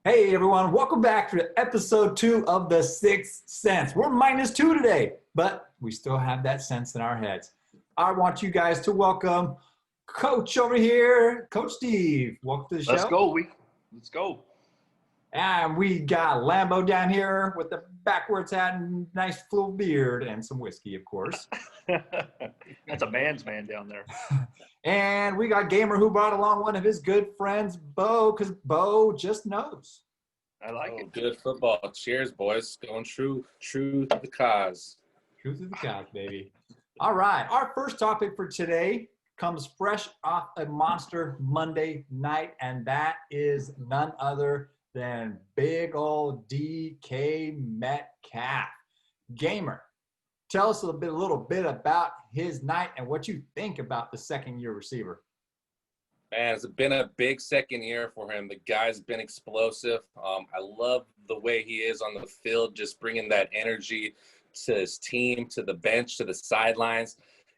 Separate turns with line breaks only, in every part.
Hey everyone, welcome back to episode 2 of the Sixth Sense. We're -2 today, but we still have that sense in our heads. I want you guys to welcome Coach over here, Coach Steve. Welcome to the
Let's
show.
go. Let's go.
And we got Lambo down here with the backwards hat and nice full beard and some whiskey, of course.
That's a man's man down there.
And we got Gamer who brought along one of his good friends, Bo, because Bo just knows.
I like it.
Good football. Cheers, boys. Going true to the cause.
Truth of the cause, baby. All right. Our first topic for today comes fresh off a Monster Monday night, and that is none other than big old DK Metcalf. Gamer, tell us a little bit about his night and what you think about the second-year receiver.
Man, it's been a big second year for him. The guy's been explosive. I love the way he is on the field, just bringing that energy to his team, to the bench, to the sidelines.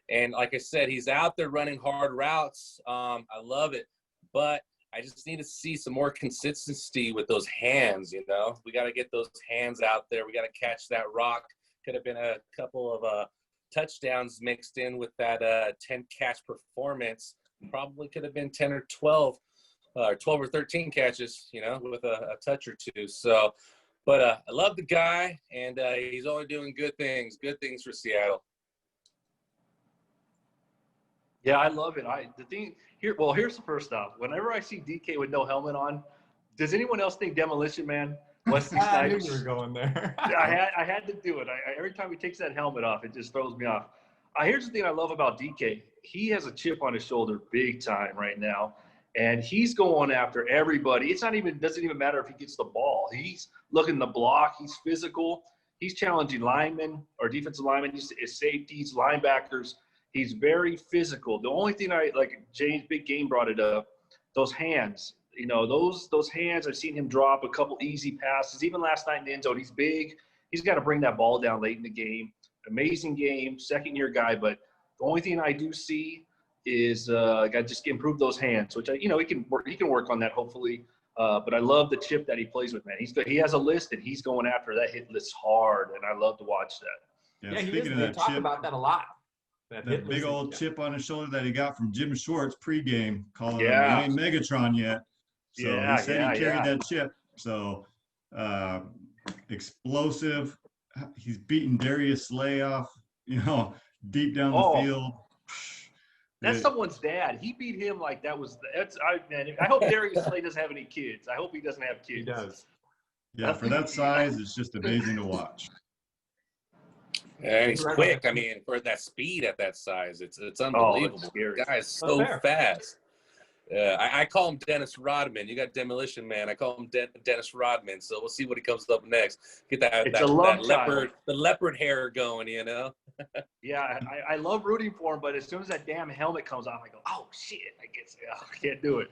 And like I said, he's out there running hard routes. I love it. But I just need to see some more consistency with those hands, you know. We got to get those hands out there. We got to catch that rock. Could have been a couple of touchdowns mixed in with that 10-catch performance. Probably could have been 10 or 12, or 12 or 13 catches, you know, with a touch or two. So, but I love the guy, and he's only doing good things for Seattle.
Yeah, I love it. Here's the first off. Whenever I see DK with no helmet on, does anyone else think Demolition Man? Wesley Snipes?
I knew you were going there.
I had to do it. Every time he takes that helmet off, it just throws me off. Here's the thing I love about DK. He has a chip on his shoulder big time right now, and he's going after everybody. Doesn't even matter if he gets the ball. He's looking to block. He's physical. He's challenging linemen or defensive linemen, his safeties, linebackers. He's very physical. The only thing James Big Game brought it up, those hands. You know, those hands, I've seen him drop a couple easy passes. Even last night in the end zone, he's big. He's got to bring that ball down late in the game. Amazing game, second-year guy. But the only thing I do see is got to just improve those hands, which he can work on that hopefully. But I love the chip that he plays with, man. He has a list, and he's going after that hit list hard, and I love to watch that.
Yeah, he is. They talk about that a lot.
That big old chip on his shoulder that he got from Jim Schwartz pregame, calling him,
Yeah.
he ain't Megatron yet. So
Yeah,
he said he carried
yeah.
that chip. So explosive. He's beating Darius Slay off, deep down the field.
That's someone's dad. He beat him like that was I hope Darius Slay doesn't have any kids. I hope he doesn't have kids.
He does.
Yeah, for that size, it's just amazing to watch.
And he's quick. I mean, for that speed at that size, it's unbelievable.
It's scary.
The guy is so fast. I call him Dennis Rodman. You got Demolition Man. I call him Dennis Rodman. So we'll see what he comes up next. Get the leopard hair going, you know.
Yeah, I love rooting for him, but as soon as that damn helmet comes off, I go, oh shit! I can't do it.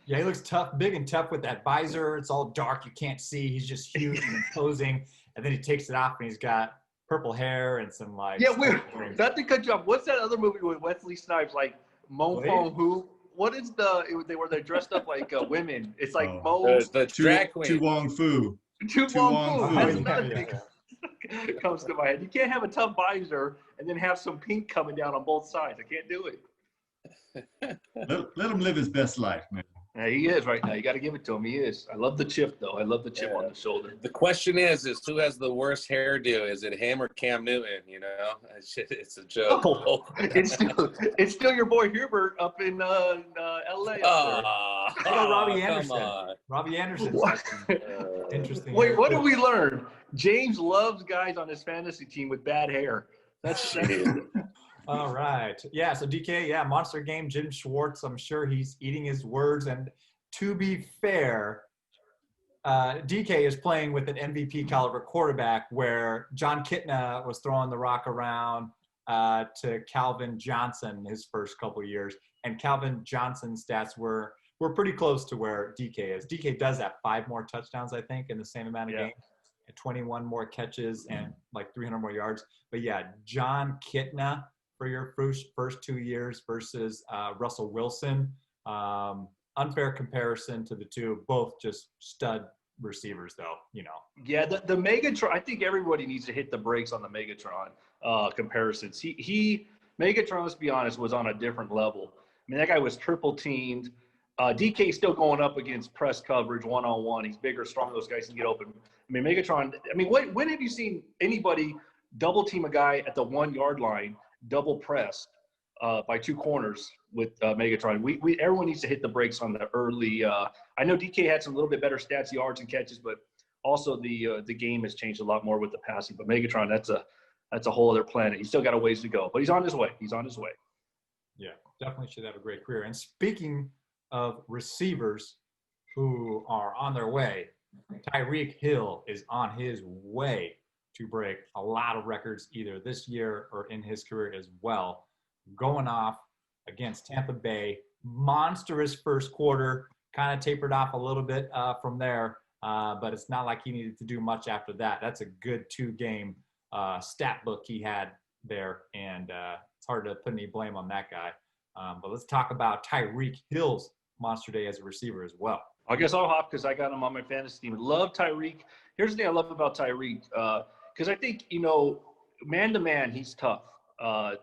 Yeah, he looks tough, big and tough with that visor. It's all dark, you can't see. He's just huge and imposing. And then he takes it off, and he's got purple hair and some like.
Yeah, not to cut you off. What's that other movie with Wesley Snipes, like Mo Fong Hu? What is they're dressed up like women? It's like
the drag queen.
Tu Wong Fu.
Tu Wong Fu. That's another
Yeah.
thing comes to my head. You can't have a tough visor and then have some pink coming down on both sides. I can't do it.
Let him live his best life, man.
Yeah, he is right now. You got to give it to him. He is. I love the chip, though. I love the chip on the shoulder.
The question is who has the worst hairdo? Is it him or Cam Newton? You know, it's a joke.
Oh, it's still your boy Hubert up in L.A.
Robbie Anderson. Robbie Anderson. Interesting.
Wait, what did we learn? James loves guys on his fantasy team with bad hair. That's
All right. Yeah, so DK, monster game, Jim Schwartz. I'm sure he's eating his words. And to be fair, DK is playing with an MVP caliber quarterback where John Kitna was throwing the rock around to Calvin Johnson his first couple of years. And Calvin Johnson's stats were pretty close to where DK is. DK does have 5 more touchdowns, I think, in the same amount of games. 21 more catches and like 300 more yards. But yeah, John Kitna for your first 2 years versus Russell Wilson. unfair comparison to the two, both just stud receivers, though.
Yeah, the Megatron. I think everybody needs to hit the brakes on the Megatron comparisons. Megatron, let's be honest, was on a different level. I mean, that guy was triple teamed. DK still going up against press coverage one-on-one. He's bigger, stronger. Those guys can get open. I mean, Megatron. I mean, when have you seen anybody double team a guy at the 1 yard line, double press by two corners with Megatron? Everyone needs to hit the brakes on the early. I know DK had some little bit better stats, yards and catches, but also the game has changed a lot more with the passing. But Megatron, that's a whole other planet. He's still got a ways to go, but he's on his way.
Yeah, definitely should have a great career. And speaking of receivers who are on their way, Tyreek Hill is on his way to break a lot of records either this year or in his career as well. Going off against Tampa Bay, monstrous first quarter, kind of tapered off a little bit from there, but it's not like he needed to do much after that. That's a good 2-game stat book he had there, and it's hard to put any blame on that guy. But let's talk about Tyreek Hill's monster day as a receiver as well.
I guess I'll hop because I got him on my fantasy team. Love Tyreek. Here's the thing I love about Tyreek, because I think, man-to-man, he's tough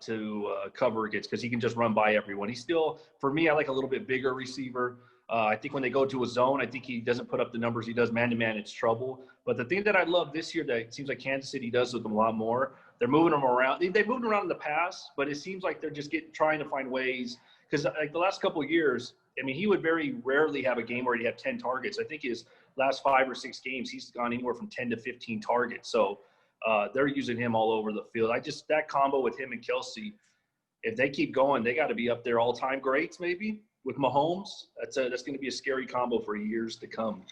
to cover against because he can just run by everyone. He's still, for me, I like a little bit bigger receiver. I think when they go to a zone, I think he doesn't put up the numbers he does man-to-man. It's trouble. But the thing that I love this year that it seems like Kansas City does with them a lot more, they're moving them around. They moved around in the past, but it seems like they're just trying to find ways. Because like the last couple of years, I mean, he would very rarely have a game where he'd have 10 targets. I think his last 5 or 6 games, he's gone anywhere from 10 to 15 targets. So they're using him all over the field. That combo with him and Kelsey, if they keep going, they got to be up there all-time greats maybe with Mahomes. That's going to be a scary combo for years to come.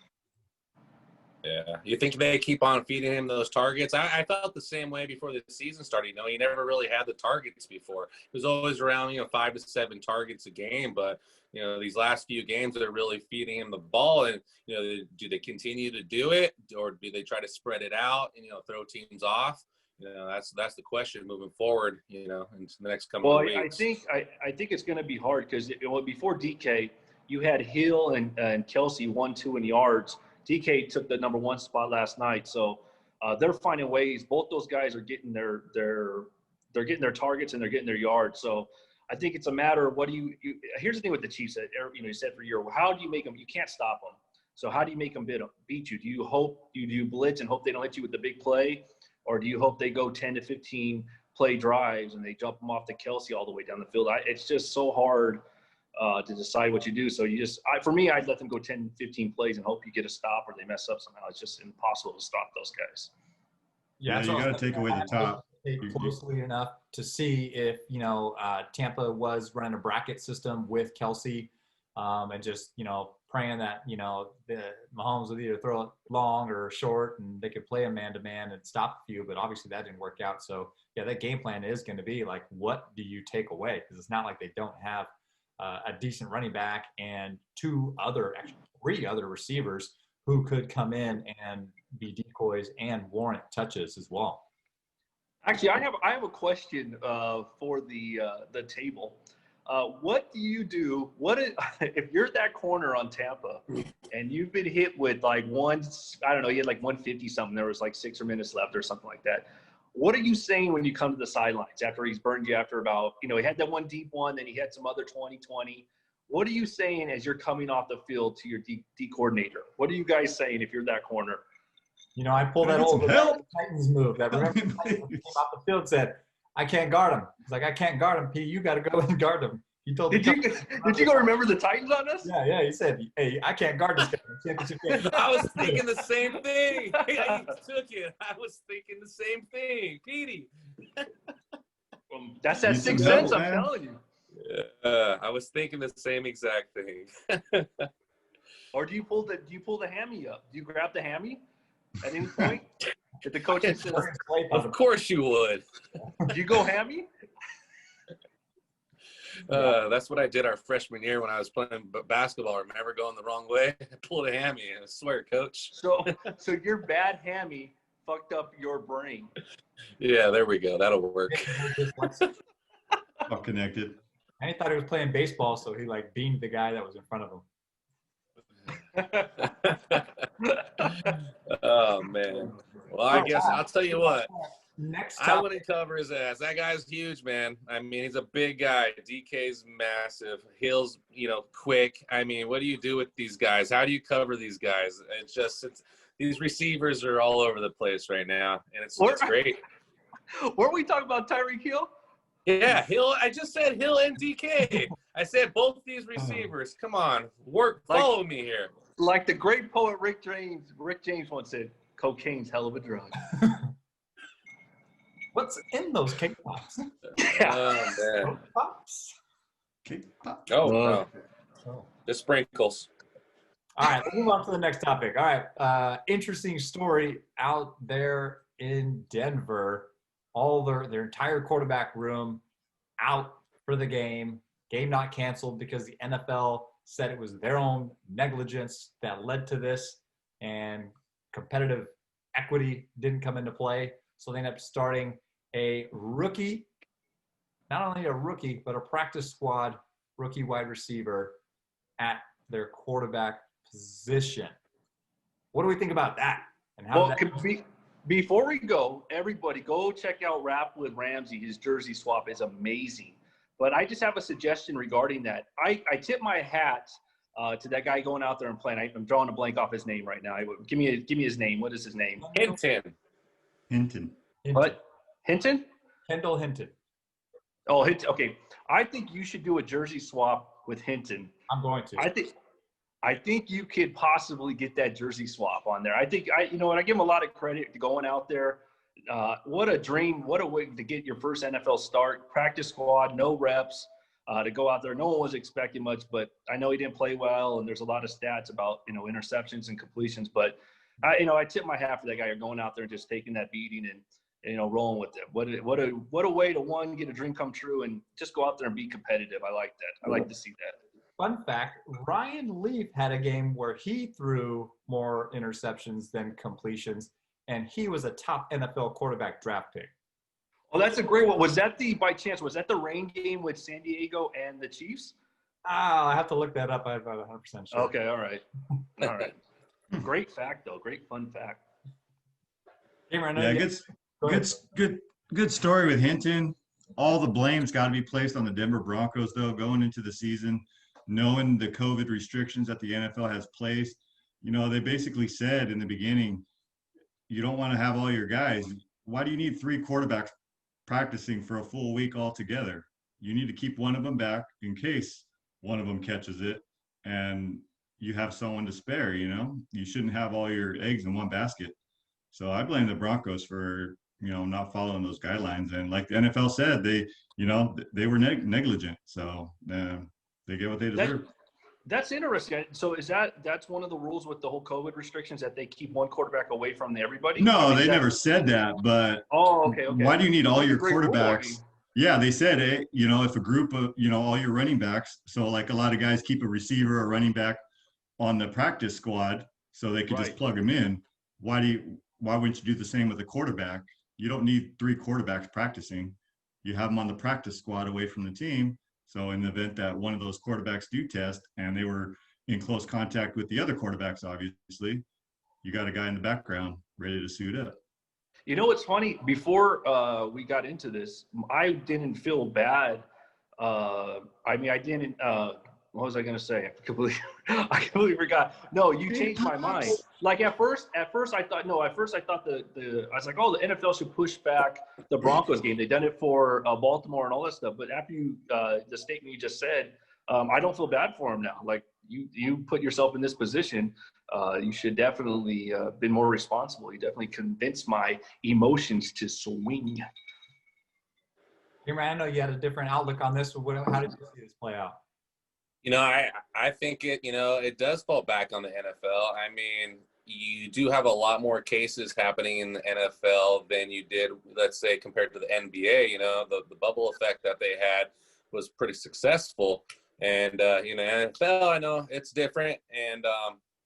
Yeah. You think they keep on feeding him those targets? I felt the same way before the season started. He never really had the targets before. It was always around, 5 to 7 targets a game. But, these last few games, they're really feeding him the ball. And, do they continue to do it? Or do they try to spread it out and, throw teams off? That's the question moving forward, into the next couple of weeks.
I think it's going to be hard because before DK, you had Hill and Kelsey 1-2 in yards. DK took the number 1 spot last night, so they're finding ways. Both those guys are getting their targets and they're getting their yards. So I think it's a matter of here's the thing with the Chiefs. You said for a year, how do you make them? You can't stop them. So how do you make them beat you? Do you blitz and hope they don't hit you with the big play, or do you hope they go 10 to 15 play drives and they jump them off to Kelsey all the way down the field? It's just so hard to decide what you do. So for me, I'd let them go 10, 15 plays and hope you get a stop or they mess up somehow. It's just impossible to stop those guys.
Yeah, you got to take away the top.
Closely enough to see if, Tampa was running a bracket system with Kelsey and just, praying that, the Mahomes would either throw it long or short and they could play a man-to-man and stop a few, but obviously that didn't work out. So, yeah, that game plan is going to be like, what do you take away? Because it's not like they don't have a decent running back and 3 other receivers who could come in and be decoys and warrant touches as well.
Actually, I have a question for the table. What do you do? If you're that corner on Tampa and you've been hit with you had like 150 something, there was like 6 minutes left or something like that. What are you saying when you come to the sidelines after he's burned you after about, he had that one deep one, then he had some other 20-20. What are you saying as you're coming off the field to your D coordinator? What are you guys saying if you're that corner?
I pulled that old Titans move. That remember the Titans came off the field and said, I can't guard him. He's like, I can't guard him, P. You got to go and guard him. He told
Did you go remember the Titans on us?
Yeah. He said, hey, I can't guard this guy.
I was thinking the same thing. I took it. I was thinking the same thing. Petey.
That's that 6 cents, I'm telling you.
I was thinking the same exact thing.
Or do you pull the hammy up? Do you grab the hammy at any point? Did the coach says,
of course you would.
Do you go hammy?
That's what I did our freshman year when I was playing basketball. Remember going the wrong way? I pulled a hammy. I swear, coach.
So your bad hammy fucked up your brain.
Yeah, there we go. That'll work.
All connected.
And he thought he was playing baseball, so he beamed the guy that was in front of him.
Oh man. Well, I guess I'll tell you what.
Next
I
topic.
wouldn't cover his ass. That guy's huge, man. I mean, he's a big guy. DK's massive. Hill's, quick. I mean, what do you do with these guys? How do you cover these guys? These receivers are all over the place right now, and it's great.
Weren't we talking about Tyreek Hill?
Yeah, Hill. I just said Hill and DK. I said both these receivers. Come on, follow me here.
Like the great poet Rick James once said, "Cocaine's hell of a drug."
What's in those cake pops?
Oh man.
Cake pops.
Cake pop.
Oh no.
Oh.
The sprinkles.
All right, let's move on to the next topic. All right, interesting story out there in Denver. All their entire quarterback room out for the game. Game not canceled because the NFL said it was their own negligence that led to this, and competitive equity didn't come into play. So they ended up starting a rookie, not only a rookie, but a practice squad rookie wide receiver at their quarterback position. What do we think about that? And how
before we go, everybody go check out Rap with Ramsey. His jersey swap is amazing. But I just have a suggestion regarding that. I tip my hat to that guy going out there and playing. I'm drawing a blank off his name right now. Give me his name. What is his name?
Hinton.
What? Hinton?
Kendall Hinton.
Oh, Hinton. Okay. I think you should do a jersey swap with Hinton.
I'm going to.
I think you could possibly get that jersey swap on there. I give him a lot of credit to going out there. What a dream. What a way to get your first NFL start. Practice squad, no reps, to go out there. No one was expecting much, but I know he didn't play well, and there's a lot of stats about, interceptions and completions. But, I tip my hat for that guy going out there and just taking that beating and, rolling with it. What a way to, get a dream come true and just go out there and be competitive. I like that. I like to see that.
Fun fact, Ryan Leaf had a game where he threw more interceptions than completions, and he was a top NFL quarterback draft pick.
Oh, that's a great one. Was that the rain game with San Diego and the Chiefs?
I have to look that up. I'm 100% sure.
Okay, all right. All right. Great fact, though. Great fun fact.
Good story with Hinton. All the blame's got to be placed on the Denver Broncos, though, going into the season, knowing the COVID restrictions that the NFL has placed. They basically said in the beginning, you don't want to have all your guys. Why do you need 3 quarterbacks practicing for a full week altogether? You need to keep one of them back in case one of them catches it, and you have someone to spare. You shouldn't have all your eggs in one basket. So I blame the Broncos for not following those guidelines. And like the NFL said, they were negligent. So they get what they deserve.
That's interesting. So that's one of the rules with the whole COVID restrictions, that they keep one quarterback away from everybody?
No, they never said that. But
okay.
Why do you need all your quarterbacks? Yeah, they said, if a group of, all your running backs, so like a lot of guys keep a receiver or running back on the practice squad so they could just plug them in. Why wouldn't you do the same with a quarterback? You don't need 3 quarterbacks practicing. You have them on the practice squad away from the team. So in the event that one of those quarterbacks do test and they were in close contact with the other quarterbacks, obviously, you got a guy in the background ready to suit up.
What's funny? Before we got into this, I didn't feel bad. I didn't. What was I going to say? I completely forgot. No, you changed my mind. Like at first I thought, I was like, the NFL should push back the Broncos game. They've done it for Baltimore and all that stuff. But after the statement you just said, I don't feel bad for him now. Like you put yourself in this position. You should definitely been more responsible. You definitely convinced my emotions to swing.
Hey, man, I know you had a different outlook on this. How did you see this play out?
I think it does fall back on the NFL. I mean, you do have a lot more cases happening in the NFL than you did, let's say, compared to the NBA. The bubble effect that they had was pretty successful. And, NFL, I know it's different. And,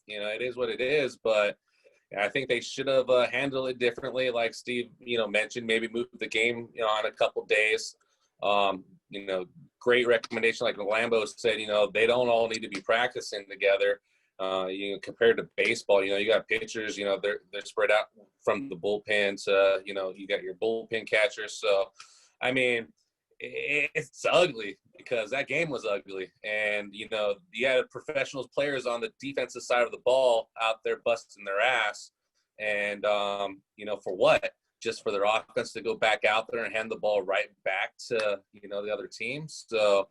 it is what it is. But I think they should have handled it differently. Like Steve, mentioned, maybe move the game, on a couple days. Great recommendation. Like Lambeau said, they don't all need to be practicing together. Compared to baseball, you got pitchers, they're spread out from the bullpen to, you got your bullpen catchers. So, I mean, it's ugly because that game was ugly. And, you had professional players on the defensive side of the ball out there busting their ass. And, for what? Just for their offense to go back out there and hand the ball right back to, the other team. So,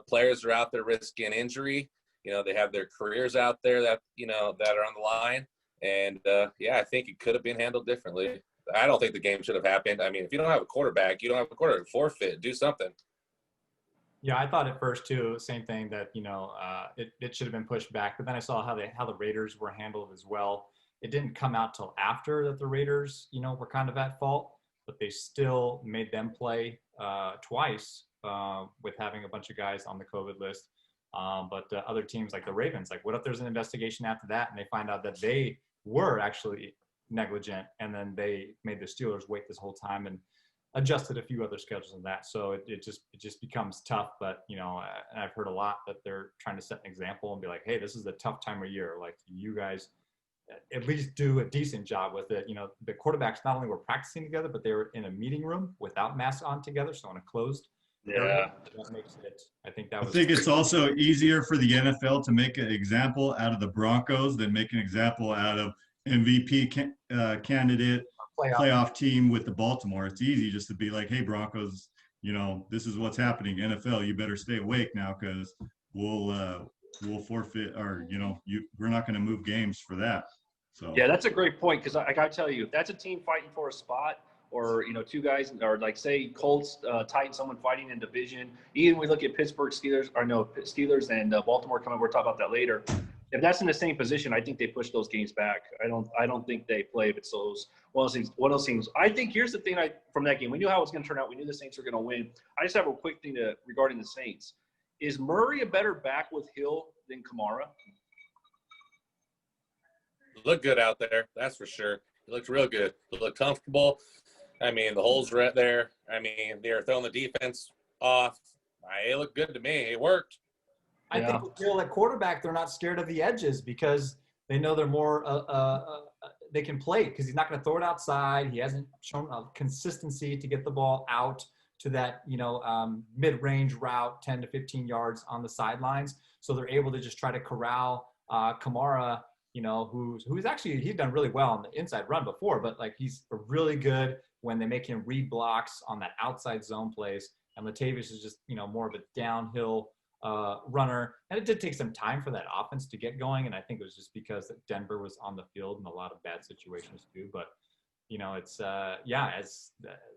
players are out there risking injury. They have their careers out there that, that are on the line. And, I think it could have been handled differently. I don't think the game should have happened. I mean, if you don't have a quarterback, you don't have a quarterback. Forfeit, do something.
Yeah, I thought at first too, same thing that, it should have been pushed back. But then I saw how the Raiders were handled as well. It didn't come out till after that the Raiders, were kind of at fault, but they still made them play twice with having a bunch of guys on the COVID list. But other teams like the Ravens, like what if there's an investigation after that and they find out that they were actually negligent, and then they made the Steelers wait this whole time and adjusted a few other schedules and that. So it just becomes tough. But, and I've heard a lot that they're trying to set an example and be like, hey, this is a tough time of year. Like you guys at least do a decent job with it. The quarterbacks not only were practicing together, but they were in a meeting room without masks on together. So in a closed area. That makes it, I think it's
also easier for the NFL to make an example out of the Broncos than make an example out of MVP candidate playoff team with the Baltimore. It's easy just to be like, hey, Broncos, this is what's happening. NFL, you better stay awake now because we'll forfeit, or we're not going to move games for that. So
yeah, that's a great point, because I got to tell you, if that's a team fighting for a spot, or two guys, or like say Colts, Titans, someone fighting in division. Even we look at Pittsburgh Steelers and Baltimore coming. We'll talk about that later. If that's in the same position, I think they push those games back. I don't think they play if it's one of those things. I think here's the thing from that game. We knew how it was going to turn out. We knew the Saints were going to win. I just have a quick thing regarding the Saints. Is Murray a better back with Hill than Kamara?
Look good out there, that's for sure. He looked real good. He looked comfortable. I mean, the holes were right there. I mean, they were throwing the defense off. It looked good to me. It worked.
I think with Hill at quarterback, they're not scared of the edges because they know they're more they can play, because he's not going to throw it outside. He hasn't shown a consistency to get the ball out to that, mid-range route, 10 to 15 yards on the sidelines. So they're able to just try to corral Kamara, who's actually, he's done really well on the inside run before, but like he's really good when they make him read blocks on that outside zone plays. And Latavius is just, more of a downhill runner. And it did take some time for that offense to get going. And I think it was just because Denver was on the field in a lot of bad situations too. But, it's, as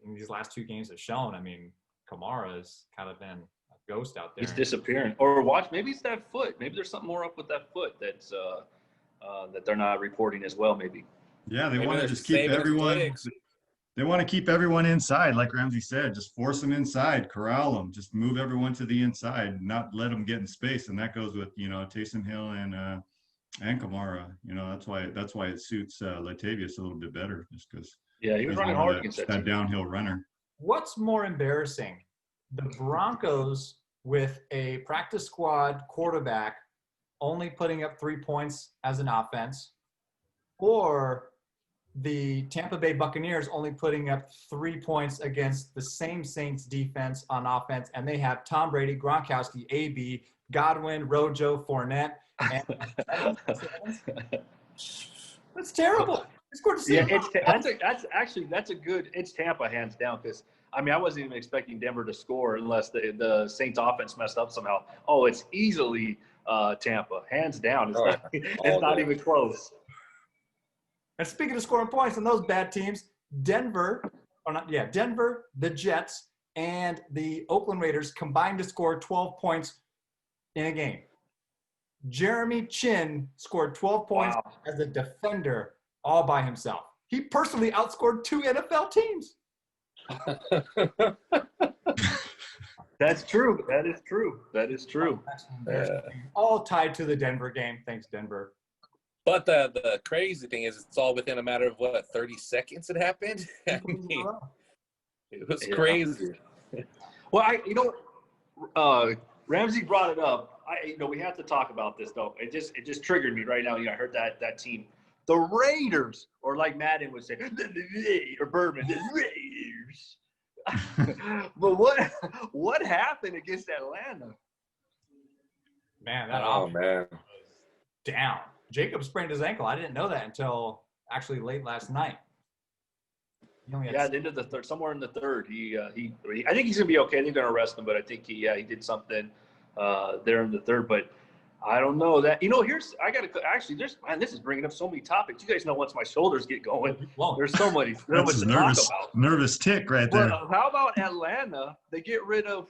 in these last two games have shown, I mean, Kamara has kind of been a ghost out there.
He's disappearing. Or maybe it's that foot. Maybe there's something more up with that foot that's that they're not reporting as well, maybe.
Yeah, they want to just keep everyone. They want to keep everyone inside, like Ramsey said. Just force them inside, corral them, just move everyone to the inside, not let them get in space. And that goes with Taysom Hill and Kamara. That's why it suits Latavius a little bit better, just because.
Yeah, he was running hard against
that downhill runner.
What's more embarrassing, the Broncos with a practice squad quarterback only putting up 3 points as an offense, or the Tampa Bay Buccaneers only putting up 3 points against the same Saints defense on offense, and they have Tom Brady, Gronkowski, AB, Godwin, Rojo, Fournette, and that's terrible.
That's a good. It's Tampa hands down, because I wasn't even expecting Denver to score unless the Saints offense messed up somehow. Oh, it's easily Tampa, hands down. It's not even close.
And speaking of scoring points on those bad teams, Denver, the Jets, and the Oakland Raiders combined to score 12 points in a game. Jeremy Chin scored 12 points as a defender all by himself. He personally outscored 2 NFL teams.
That's true. That is true. That is true.
All tied to the Denver game. Thanks, Denver.
But the crazy thing is, it's all within a matter of 30 seconds it happened. I mean, it was crazy.
Well, Ramsey brought it up. we have to talk about this though. It just triggered me right now. I heard that team, the Raiders, or like Madden would say, or Berman, the Raiders. But what happened against Atlanta?
Man, that
man.
down. Jacob sprained his ankle. I didn't know that until actually late last night.
At the end of the third, somewhere in the third, I think he's gonna be okay. I think they're gonna arrest him, but I think he did something there in the third. But I don't know that. This is bringing up so many topics. You guys know once my shoulders get going, there's so much to talk about.
Nervous tick right there.
But how about Atlanta? They get rid of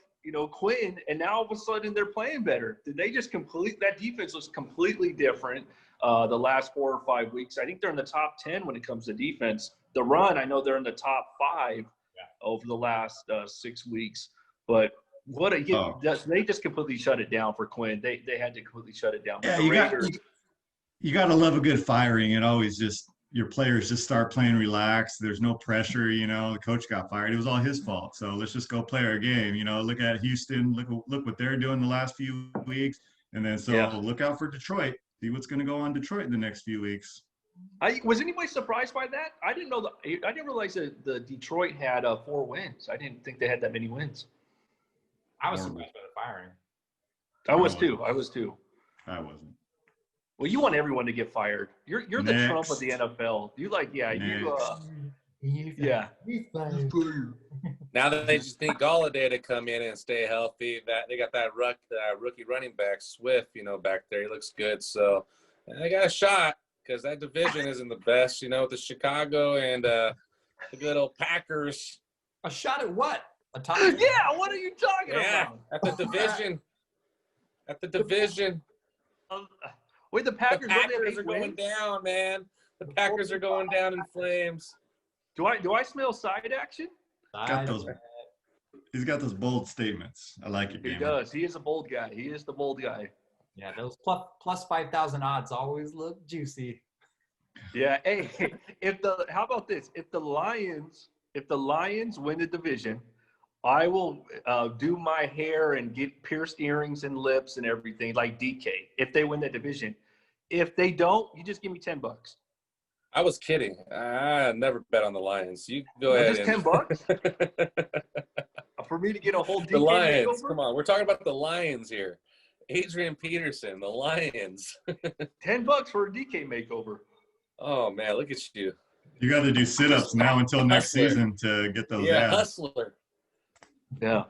Quinn, and now all of a sudden they're playing better. Did they just that defense was completely different the last 4 or 5 weeks? I think they're in the top 10 when it comes to defense. The run, I know they're in the top 5 over the last 6 weeks. But they just completely shut it down for Quinn. They had to completely shut it down.
Yeah, you got to love a good firing. It always just your players just start playing relaxed. There's no pressure. The coach got fired. It was all his fault. So let's just go play our game. Look at Houston. Look what they're doing the last few weeks. And then look out for Detroit. See what's going to go on Detroit in the next few weeks.
Was anybody surprised by that? I didn't know I didn't realize that the Detroit had 4 wins. I didn't think they had that many wins.
I was surprised by the firing.
I was too.
I wasn't.
Well, you want everyone to get fired. You're the Trump of the NFL.
Now that they just need Galladay to come in and stay healthy, that they got that rookie running back Swift, back there. He looks good, so they got a shot because that division isn't the best, with the Chicago and the good old Packers.
A shot at what? A top?
Yeah, what are you talking about?
At the division. At the division.
Wait, the Packers
are going down, man. The Packers are going down in flames.
Do I smell side action?
He's got those bold statements. I like it.
He does. He is a bold guy. He is the bold guy.
Yeah, those plus 5,000 odds always look juicy.
Yeah. Hey, how about this? If the Lions win the division, I will do my hair and get pierced earrings and lips and everything like DK if they win that division. If they don't, you just give me $10.
I was kidding. I never bet on the Lions. You go ahead.
Just $10 for me to get a whole DK
the Lions.
makeover?
Come on, we're talking about the Lions here. Adrian Peterson, the Lions.
$10 for a DK makeover.
Oh man, look at you.
You got to do sit-ups now until next season to get those ads.
Hustler.
Yeah.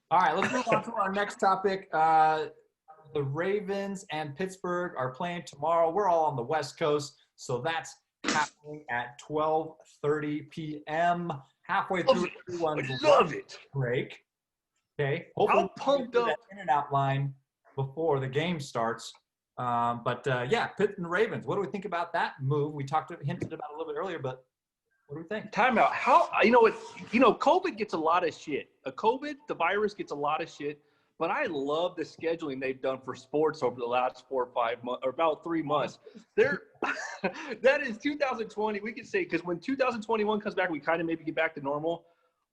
All right, let's move on to our next topic. The Ravens and Pittsburgh are playing tomorrow. We're all on the West Coast, so that's happening at 12:30 p.m. halfway through everyone's break. Okay. Hopefully
how pumped up?
That in and out line before the game starts. Pitt and Ravens. What do we think about that move? We hinted about it a little bit earlier, but what do we think?
Timeout. COVID gets a lot of shit. The virus gets a lot of shit, but I love the scheduling they've done for sports over the last 4 or 5 months, or about 3 months. That is 2020. We could say, because when 2021 comes back, we kind of maybe get back to normal.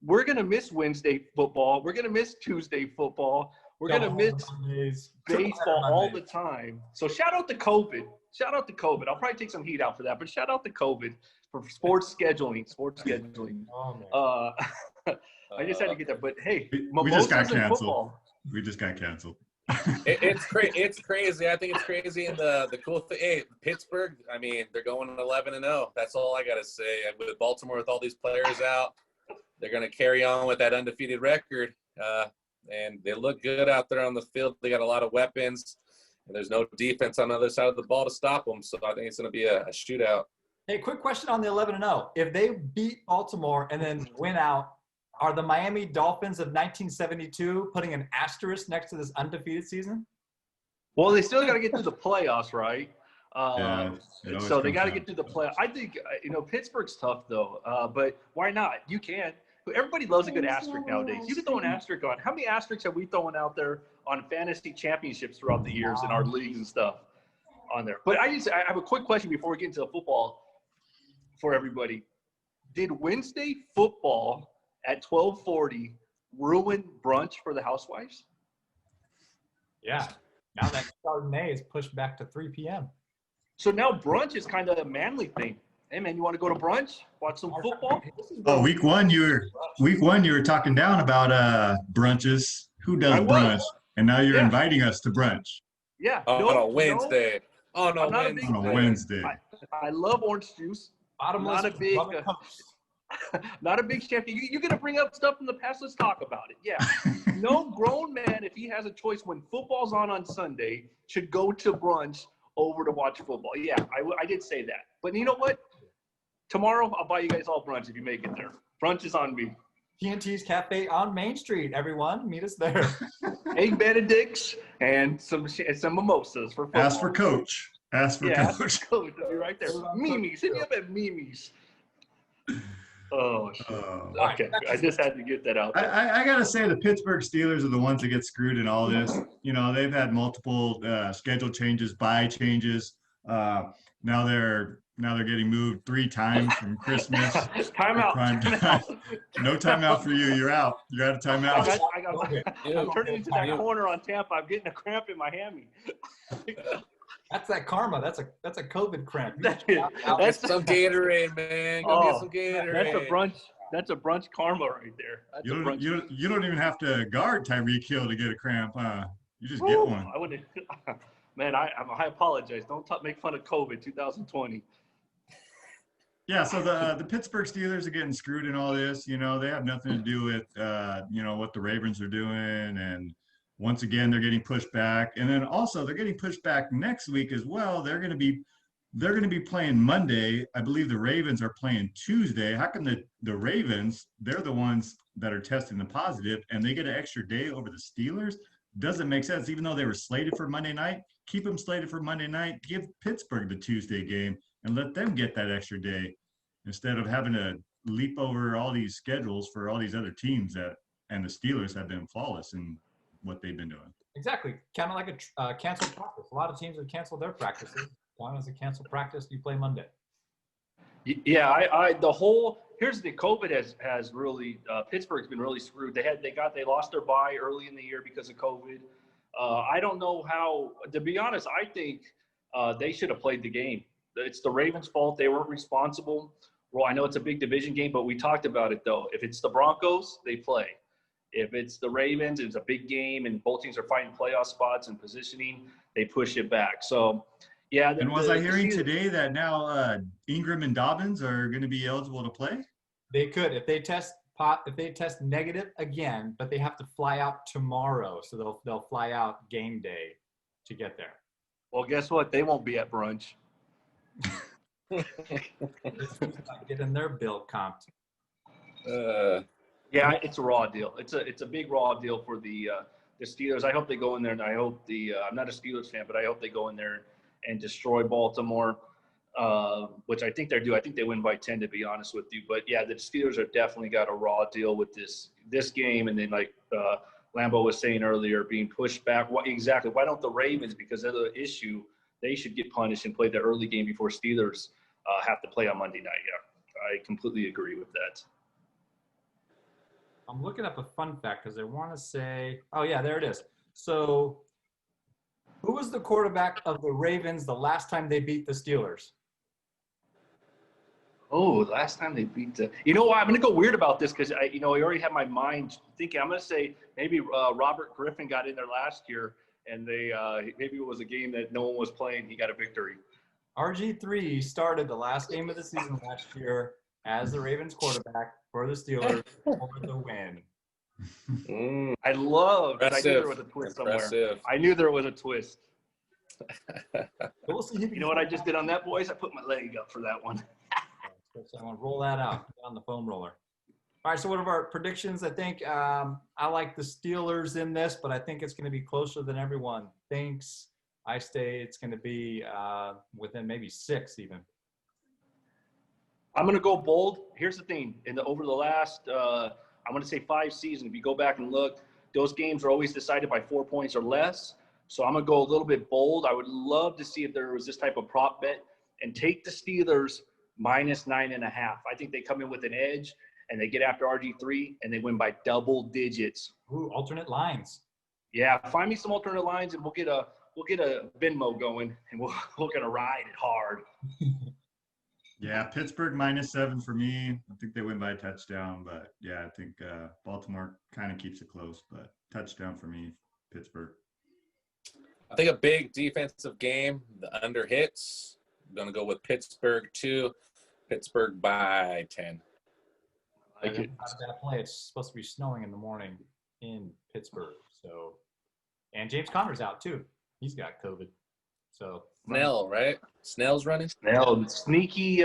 We're going to miss Wednesday football. We're going to miss Tuesday football. We're going to miss baseball all the time. So shout out to COVID. I'll probably take some heat out for that, but shout out to COVID for sports scheduling. Oh, man. I just had to get that. But, hey,
we just got canceled.
It's crazy. I think it's crazy. And the cool thing, hey, Pittsburgh, I mean, they're going 11-0. That's all I got to say. With Baltimore, with all these players out, they're going to carry on with that undefeated record. And they look good out there on the field. They got a lot of weapons, and there's no defense on the other side of the ball to stop them. So I think it's going to be a shootout.
Hey, quick question on the 11-0. If they beat Baltimore and then win out, are the Miami Dolphins of 1972 putting an asterisk next to this undefeated season?
Well, they still got to get through the playoffs, right? So they got to get through the playoffs. I think, Pittsburgh's tough, though. But why not? You can. Everybody loves a good asterisk nowadays. You can throw an asterisk on. How many asterisks have we thrown out there on fantasy championships throughout the years in our leagues and stuff on there? But I have a quick question before we get into the football for everybody. Did Wednesday football at 12:40 ruin brunch for the housewives?
Yeah. Now that Chardonnay is pushed back to 3 p.m.
So now brunch is kind of a manly thing. Hey man, you want to go to brunch? Watch some football?
Oh, week one you were talking down about brunches. Who does
I was.
brunch? And now you're
Yeah.
inviting us to brunch
Yeah.
On a Wednesday. On a
I'm not a big-
on a
Wednesday.
Wednesday.
I love orange juice.
Bottomless
Not a big,
rum and cokes.
not a big chef. You're gonna bring up stuff from the past. Let's talk about it. Yeah. No grown man, if he has a choice when football's on Sunday, should go to brunch over to watch football. Yeah, I did say that. But you know what? Tomorrow I'll buy you guys all brunch if you make it there. Brunch is on me.
TNT's Cafe on Main Street. Everyone, meet us there.
Egg Benedicts and some mimosas for football.
Ask for coach. Ask for
Yeah,
coach.
coach. I'll be right there. Mimi's. Hit me up at Mimi's. Oh, shit. Okay, I just had to get that out there.
I gotta say the Pittsburgh Steelers are the ones that get screwed in all this. You know, they've had multiple schedule changes, bye changes. Now they're getting moved 3 times from Christmas.
Timeout.
Prime
Timeout.
time. No timeout for you. You're out. You're out of timeout.
I'm turning into that corner on Tampa. I'm getting a cramp in my hammy.
That's that karma. That's a COVID cramp.
That's
Get some Gatorade, man. Go get some Gatorade.
That's a brunch karma right there. That's a brunch.
You don't even have to guard Tyreek Hill to get a cramp, huh? You just get one.
I wouldn't. Man, I apologize. Don't make fun of COVID 2020.
Yeah, so the Pittsburgh Steelers are getting screwed in all this. You know, they have nothing to do with what the Ravens are doing, and once again they're getting pushed back. And then also they're getting pushed back next week as well. They're going to be playing Monday. I believe the Ravens are playing Tuesday. How come the Ravens, they're the ones that are testing the positive, and they get an extra day over the Steelers? Doesn't make sense. Even though they were slated for Monday night, keep them slated for Monday night. Give Pittsburgh the Tuesday game and let them get that extra day instead of having to leap over all these schedules for all these other teams and the Steelers have been flawless in what they've been doing.
Exactly. Kind of like a canceled practice. A lot of teams have canceled their practices. As long as a canceled practice, you play Monday.
Yeah, here's the COVID has really Pittsburgh's been really screwed. They lost their bye early in the year because of COVID. I don't know how. To be honest, I think they should have played the game. It's the Ravens' fault. They weren't responsible. Well, I know it's a big division game, but we talked about it though. If it's the Broncos, they play. If it's the Ravens, it's a big game, and both teams are fighting playoff spots and positioning. They push it back. So. Yeah,
and was I hearing today that now Ingram and Dobbins are going to be eligible to play?
They could if they test negative again, but they have to fly out tomorrow, so they'll fly out game day to get there.
Well, guess what? They won't be at brunch.
Getting their bill comped.
Yeah, it's a raw deal. It's a big raw deal for the Steelers. I hope they go in there, and I hope I'm not a Steelers fan, but I hope they go in there and destroy Baltimore, which I think they do. I think they win by 10, to be honest with you. But, yeah, the Steelers are definitely got a raw deal with this game. And then, like Lambeau was saying earlier, being pushed back. Exactly. Why don't the Ravens, because of the issue, they should get punished and play the early game before Steelers have to play on Monday night. Yeah, I completely agree with that.
I'm looking up a fun fact because I want to say – oh, yeah, there it is. So – who was the quarterback of the Ravens the last time they beat the Steelers?
Oh, last time they beat the – you know what? I'm going to go weird about this because, I already have my mind thinking. I'm going to say maybe Robert Griffin got in there last year, and maybe it was a game that no one was playing. He got a victory.
RG3 started the last game of the season last year as the Ravens quarterback for the Steelers for the win.
I knew there was a twist somewhere. I knew there was a twist.
We'll see.
You know what I just did on that, boys? I put my leg up for that one.
So I'm going to roll that out on the foam roller. All right, so what are our predictions? I think I like the Steelers in this, but I think it's going to be closer than everyone thinks. I say it's going to be within maybe 6 even.
I'm going to go bold. Here's the thing. Over the last I'm going to say 5 seasons. If you go back and look, those games are always decided by 4 points or less. So I'm going to go a little bit bold. I would love to see if there was this type of prop bet and take the Steelers minus 9.5. I think they come in with an edge and they get after RG3 and they win by double digits.
Ooh, alternate lines.
Yeah, find me some alternate lines, and we'll get a Venmo going, and we're gonna ride it hard.
Yeah, Pittsburgh -7 for me. I think they win by a touchdown, but yeah, I think Baltimore kind of keeps it close, but touchdown for me, Pittsburgh.
I think a big defensive game. The under hits. I'm gonna go with Pittsburgh 2. Pittsburgh by 10.
Like it.
Not a bad play. It's supposed to be snowing in the morning in Pittsburgh. So, and James Conner's out too. He's got COVID. So
Snell, right? Snell's running.
Now, sneaky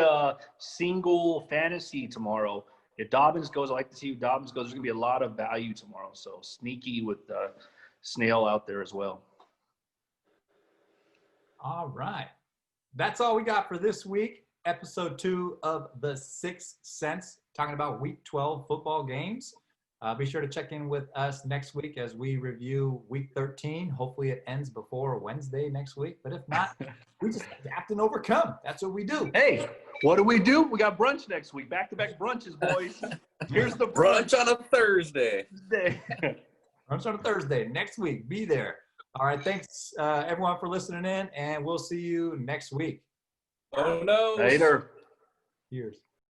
single fantasy tomorrow. If Dobbins goes, I like to see who Dobbins goes. There's going to be a lot of value tomorrow. So sneaky with Snail out there as well.
all right. That's all we got for this week. Episode 2 of The Sixth Sense, talking about Week 12 football games. Be sure to check in with us next week as we review Week 13. Hopefully it ends before Wednesday next week. But if not, we just adapt and overcome. That's what we do.
Hey, what do? We got brunch next week. Back-to-back brunches, boys. Here's the
Brunch on a Thursday.
Brunch on a Thursday next week. Be there. All right. Thanks, everyone, for listening in, and we'll see you next week.
Oh, no.
Later.
Cheers.